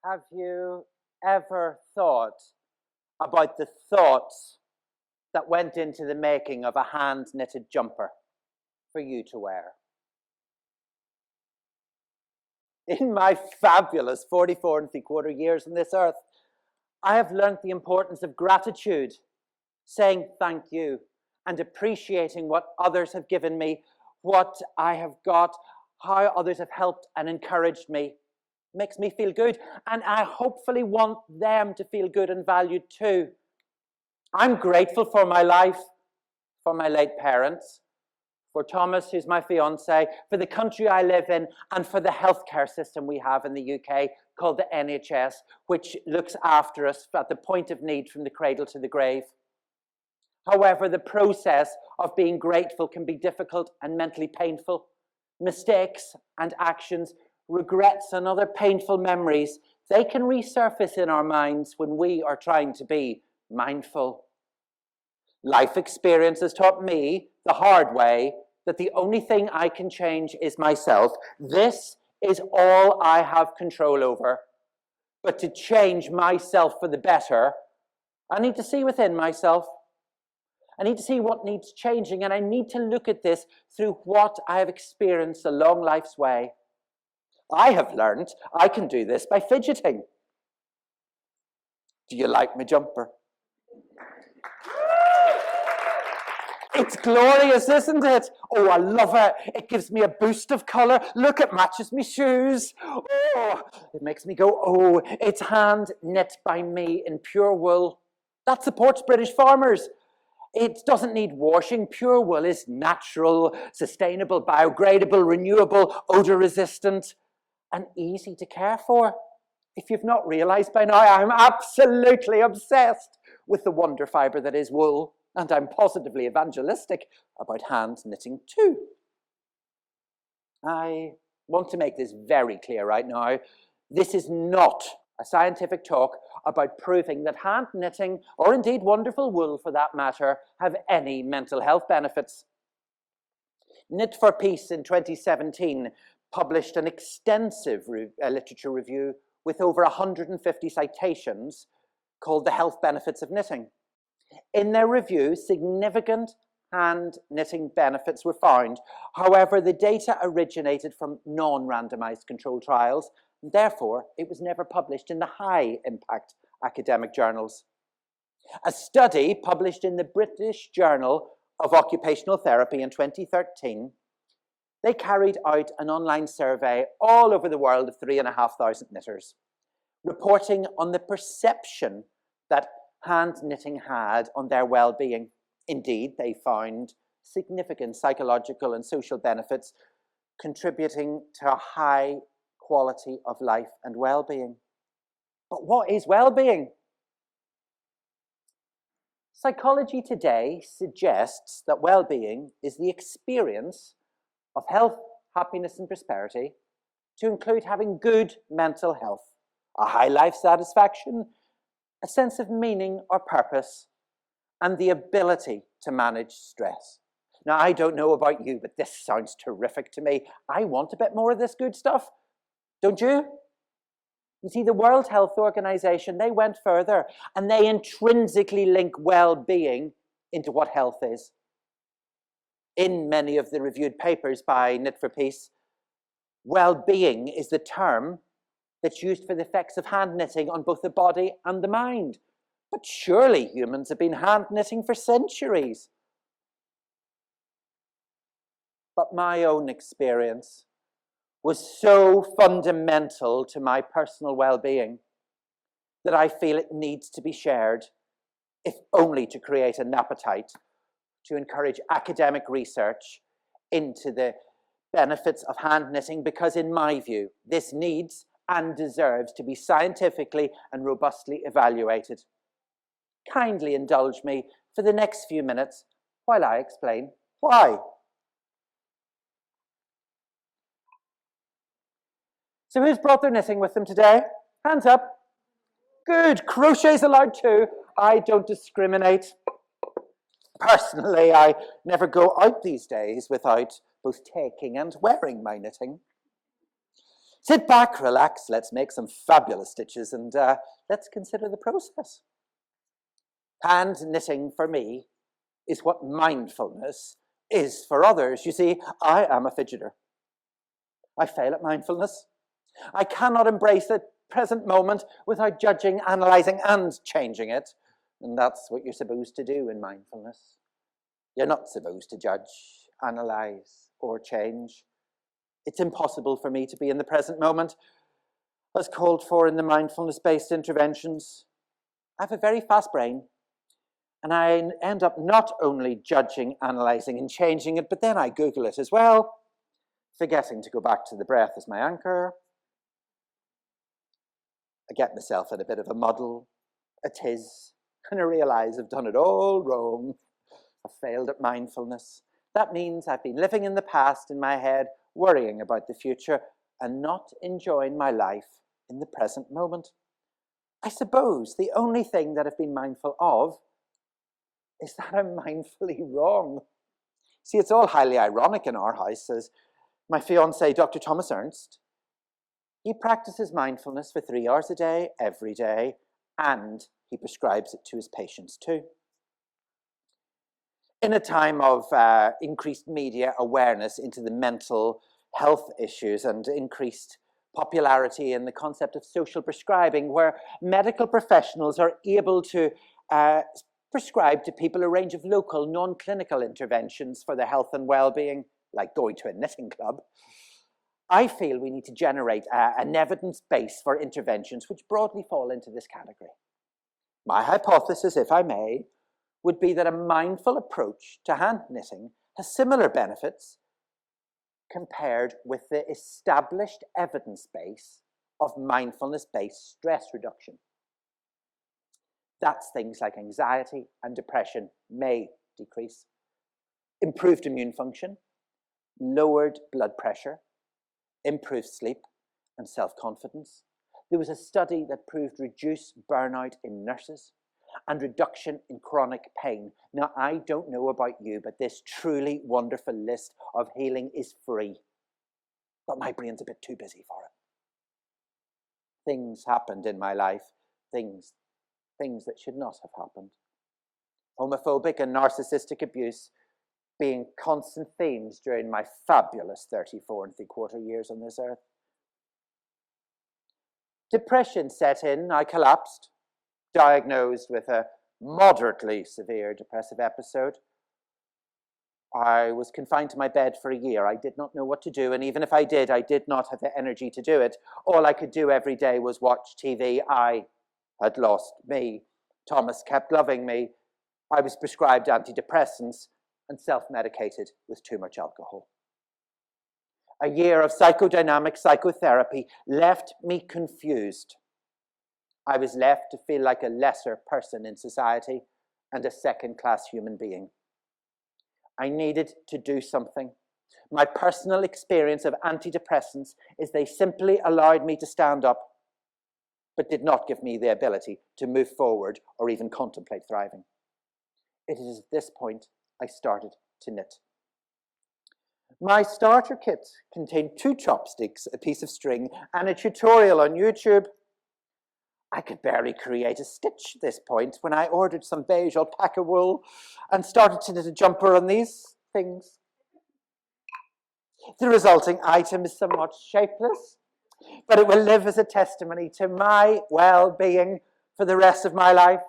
Have you ever thought about the thoughts that went into the making of a hand-knitted jumper for you to wear? In my fabulous 44 3/4 years on this earth, I have learned the importance of gratitude, saying thank you, and appreciating what others have given me, what I have got, how others have helped and encouraged me. Makes me feel good, and I hopefully want them to feel good and valued too. I'm grateful for my life, for my late parents, for Thomas, who's my fiance, for the country I live in, and for the healthcare system we have in the UK called the NHS, which looks after us at the point of need from the cradle to the grave. However, the process of being grateful can be difficult and mentally painful. Mistakes and actions, regrets and other painful memories, they can resurface in our minds when we are trying to be mindful. Life experience has taught me the hard way that the only thing I can change is myself. This is all I have control over. But to change myself for the better, I need to see within myself. I need to see what needs changing, and I need to look at this through what I have experienced along life's way. I have learned I can do this by fidgeting. Do you like my jumper? It's glorious, isn't it? Oh, I love it. It gives me a boost of colour. Look, it matches my shoes. Oh, it makes me go, oh, it's hand knit by me in pure wool. That supports British farmers. It doesn't need washing. Pure wool is natural, sustainable, biodegradable, renewable, odour resistant, and easy to care for. If you've not realised by now, I'm absolutely obsessed with the wonder fibre that is wool. And I'm positively evangelistic about hand knitting too. I want to make this very clear right now. This is not a scientific talk about proving that hand knitting, or indeed wonderful wool for that matter, have any mental health benefits. Knit for Peace in 2017 published an extensive literature review with over 150 citations called The Health Benefits of Knitting. In their review, significant hand knitting benefits were found. However, the data originated from non-randomized controlled trials, and therefore it was never published in the high-impact academic journals. A study published in the British Journal of Occupational Therapy in 2013, they carried out an online survey all over the world of 3,500 knitters, reporting on the perception that hand knitting had on their well-being. Indeed, they found significant psychological and social benefits contributing to a high quality of life and well-being. But what is well-being? Psychology today suggests that well-being is the experience of health, happiness, and prosperity to include having good mental health, a high life satisfaction, a sense of meaning or purpose, and the ability to manage stress. Now, I don't know about you, but this sounds terrific to me. I want a bit more of this good stuff. Don't you? You see, the World Health Organization, they went further, and they intrinsically link well-being into what health is. In many of the reviewed papers by Knit for Peace, well-being is the term that's used for the effects of hand knitting on both the body and the mind. But surely humans have been hand knitting for centuries. But my own experience was so fundamental to my personal well-being that I feel it needs to be shared, if only to create an appetite to encourage academic research into the benefits of hand knitting, because in my view, this needs and deserves to be scientifically and robustly evaluated. Kindly indulge me for the next few minutes while I explain why. So who's brought their knitting with them today? Hands up. Good. Crochet's allowed too. I don't discriminate. Personally, I never go out these days without both taking and wearing my knitting. Sit back, relax, let's make some fabulous stitches, and let's consider the process. Hand knitting for me is what mindfulness is for others. You see, I am a fidgeter. I fail at mindfulness. I cannot embrace the present moment without judging, analysing, and changing it. And that's what you're supposed to do in mindfulness. You're not supposed to judge, analyse, or change. It's impossible for me to be in the present moment, as called for in the mindfulness-based interventions. I have a very fast brain, and I end up not only judging, analysing, and changing it, but then I Google it as well, forgetting to go back to the breath as my anchor. I get myself in a bit of a muddle, a tiz, and I realise I've done it all wrong. I've failed at mindfulness. That means I've been living in the past in my head, worrying about the future, and not enjoying my life in the present moment. I suppose the only thing that I've been mindful of is that I'm mindfully wrong. See, it's all highly ironic in our house, as my fiancé, Dr. Thomas Ernst, he practices mindfulness for 3 hours a day, every day, and he prescribes it to his patients too. In a time of increased media awareness into the mental health issues and increased popularity in the concept of social prescribing, where medical professionals are able to prescribe to people a range of local, non-clinical interventions for their health and well-being, like going to a knitting club, I feel we need to generate an evidence base for interventions which broadly fall into this category. My hypothesis, if I may, would be that a mindful approach to hand knitting has similar benefits compared with the established evidence base of mindfulness-based stress reduction. That's things like anxiety and depression may decrease, improved immune function, lowered blood pressure, improved sleep and self-confidence. There was a study that proved reduced burnout in nurses and reduction in chronic pain. Now, I don't know about you, but this truly wonderful list of healing is free. But my brain's a bit too busy for it. Things happened in my life, things that should not have happened. Homophobic and narcissistic abuse being constant themes during my fabulous 34 3/4 years on this earth. Depression set in, I collapsed, diagnosed with a moderately severe depressive episode. I was confined to my bed for a year. I did not know what to do, and even if I did not have the energy to do it. All I could do every day was watch TV. I had lost me. Thomas kept loving me. I was prescribed antidepressants and self-medicated with too much alcohol. A year of psychodynamic psychotherapy left me confused. I was left to feel like a lesser person in society and a second-class human being. I needed to do something. My personal experience of antidepressants is they simply allowed me to stand up, but did not give me the ability to move forward or even contemplate thriving. It is at this point I started to knit. My starter kit contained 2 chopsticks, a piece of string, and a tutorial on YouTube. I could barely create a stitch at this point when I ordered some beige alpaca wool and started to knit a jumper on these things. The resulting item is somewhat shapeless, but it will live as a testimony to my well-being for the rest of my life,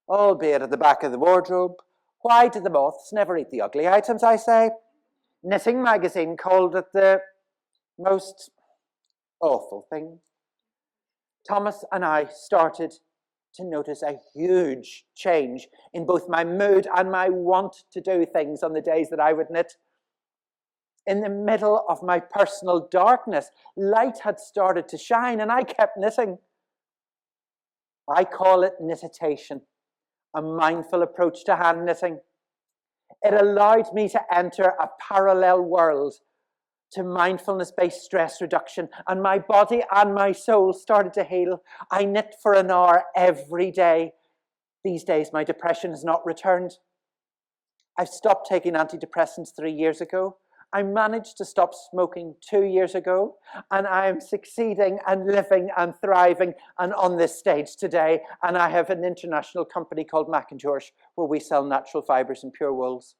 albeit at the back of the wardrobe. Why do the moths never eat the ugly items, I say? Knitting magazine called it the most awful thing. Thomas and I started to notice a huge change in both my mood and my want to do things on the days that I would knit. In the middle of my personal darkness, light had started to shine and I kept knitting. I call it knittation, a mindful approach to hand knitting. It allowed me to enter a parallel world to mindfulness-based stress reduction, and my body and my soul started to heal. I knit for an hour every day. These days, my depression has not returned. I've stopped taking antidepressants 3 years ago, I managed to stop smoking 2 years ago, and I am succeeding and living and thriving and on this stage today. And I have an international company called McIntosh where we sell natural fibers and pure wools.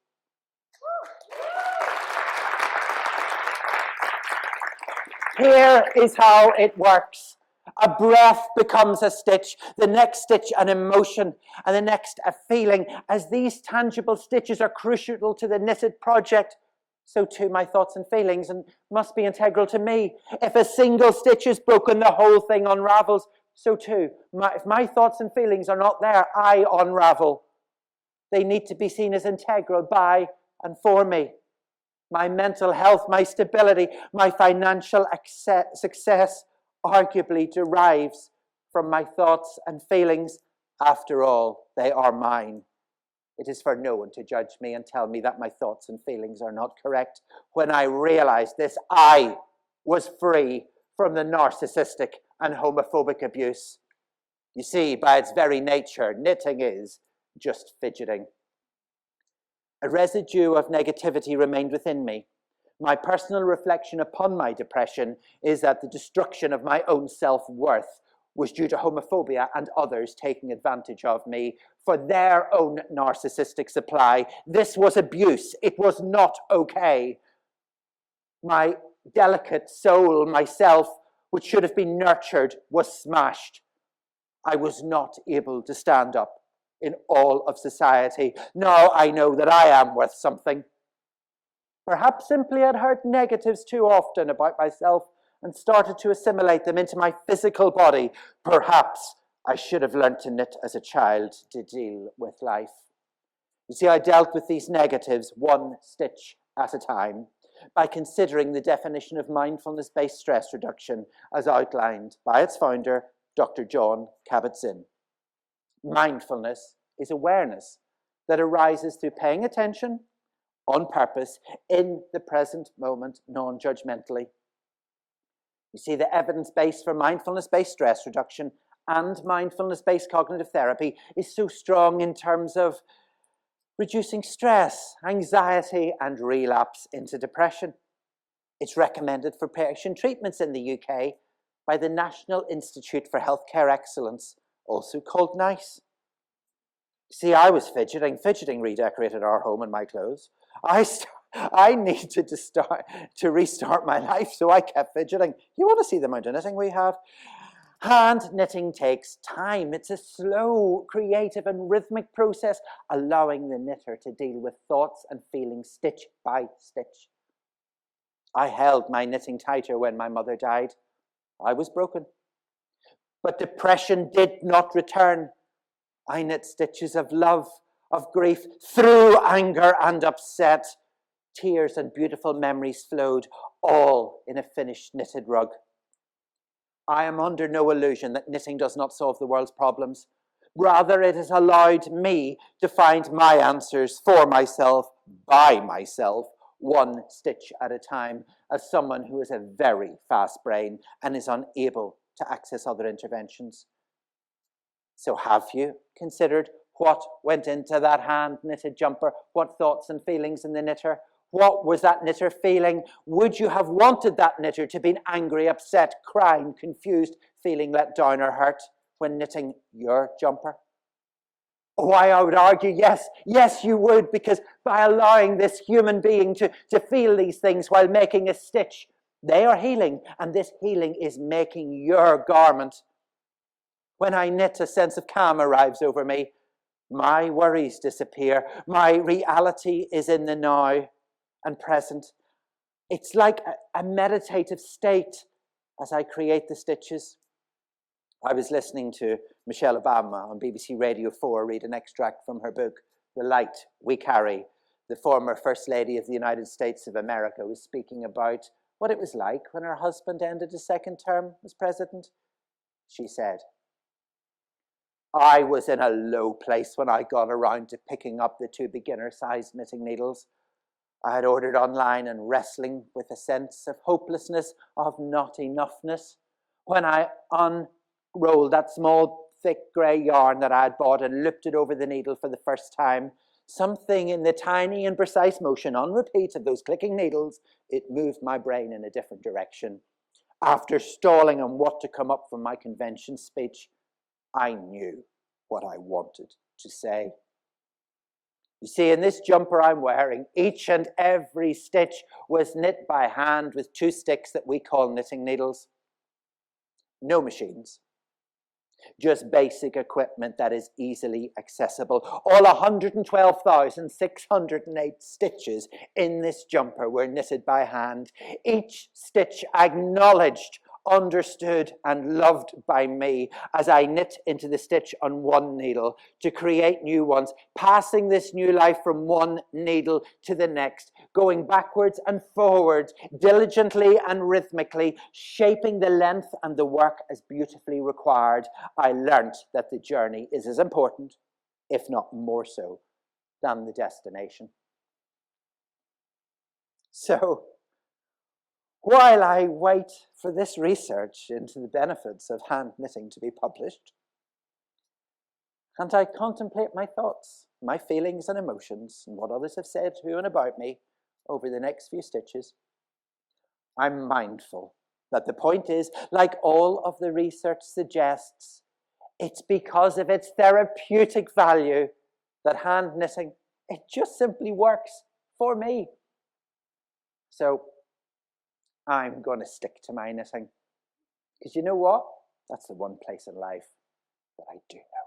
Here is how it works. A breath becomes a stitch, the next stitch an emotion, and the next a feeling. As these tangible stitches are crucial to the knitted project, so too my thoughts and feelings and must be integral to me. If a single stitch is broken, the whole thing unravels. So too, if my thoughts and feelings are not there, I unravel. They need to be seen as integral by and for me. My mental health, my stability, my financial success arguably derives from my thoughts and feelings. After all, they are mine. It is for no one to judge me and tell me that my thoughts and feelings are not correct. When I realized this, I was free from the narcissistic and homophobic abuse. You see, by its very nature, knitting is just fidgeting. A residue of negativity remained within me. My personal reflection upon my depression is that the destruction of my own self-worth was due to homophobia and others taking advantage of me for their own narcissistic supply. This was abuse. It was not okay. My delicate soul, myself, which should have been nurtured, was smashed. I was not able to stand up in all of society. Now I know that I am worth something. Perhaps simply I'd heard negatives too often about myself and started to assimilate them into my physical body. Perhaps I should have learned to knit as a child to deal with life. You see, I dealt with these negatives one stitch at a time by considering the definition of mindfulness-based stress reduction as outlined by its founder, Dr. Jon Kabat-Zinn. Mindfulness is awareness that arises through paying attention on purpose in the present moment non-judgmentally. You see, the evidence base for mindfulness-based stress reduction and mindfulness-based cognitive therapy is so strong in terms of reducing stress, anxiety, and relapse into depression. It's recommended for patient treatments in the UK by the National Institute for Healthcare Excellence, also called NICE. See, I was fidgeting. Fidgeting redecorated our home and my clothes. I needed to restart my life, so I kept fidgeting. You want to see the amount of knitting we have? Hand knitting takes time. It's a slow, creative, and rhythmic process, allowing the knitter to deal with thoughts and feelings stitch by stitch. I held my knitting tighter when my mother died. I was broken. But depression did not return. I knit stitches of love, of grief, through anger and upset. Tears and beautiful memories flowed, all in a finished knitted rug. I am under no illusion that knitting does not solve the world's problems. Rather, it has allowed me to find my answers for myself, by myself, one stitch at a time, as someone who has a very fast brain and is unable to access other interventions. So have you considered what went into that hand-knitted jumper? What thoughts and feelings in the knitter? What was that knitter feeling? Would you have wanted that knitter to be angry, upset, crying, confused, feeling let down or hurt when knitting your jumper? Oh, I would argue, yes, you would, because by allowing this human being to feel these things while making a stitch, they are healing, and this healing is making your garment. When I knit, a sense of calm arrives over me. My worries disappear. My reality is in the now and present. It's like a meditative state as I create the stitches. I was listening to Michelle Obama on BBC Radio 4 read an extract from her book, The Light We Carry. The former First Lady of the United States of America was speaking about what it was like when her husband ended his second term as president. She said, I was in a low place when I got around to picking up the 2 beginner-sized knitting needles. I had ordered online and wrestling with a sense of hopelessness, of not enoughness. When I unrolled that small, thick grey yarn that I had bought and looped it over the needle for the first time, Something in the tiny and precise motion on repeat of those clicking needles, it moved my brain in a different direction. After stalling on what to come up from my convention speech, I knew what I wanted to say. You see, in this jumper I'm wearing, each and every stitch was knit by hand with 2 sticks that we call knitting needles. No machines. Just basic equipment that is easily accessible. All 112,608 stitches in this jumper were knitted by hand. Each stitch acknowledged, understood, and loved by me as I knit into the stitch on one needle to create new ones, passing this new life from one needle to the next, going backwards and forwards, diligently and rhythmically, shaping the length and the work as beautifully required. I learnt that the journey is as important, if not more so, than the destination. So, while I wait for this research into the benefits of hand knitting to be published, and I contemplate my thoughts, my feelings and emotions, and what others have said to and about me over the next few stitches, I'm mindful that the point is, like all of the research suggests, it's because of its therapeutic value that hand knitting, it just simply works for me. So I'm going to stick to my knitting. Because you know what? That's the one place in life that I do know.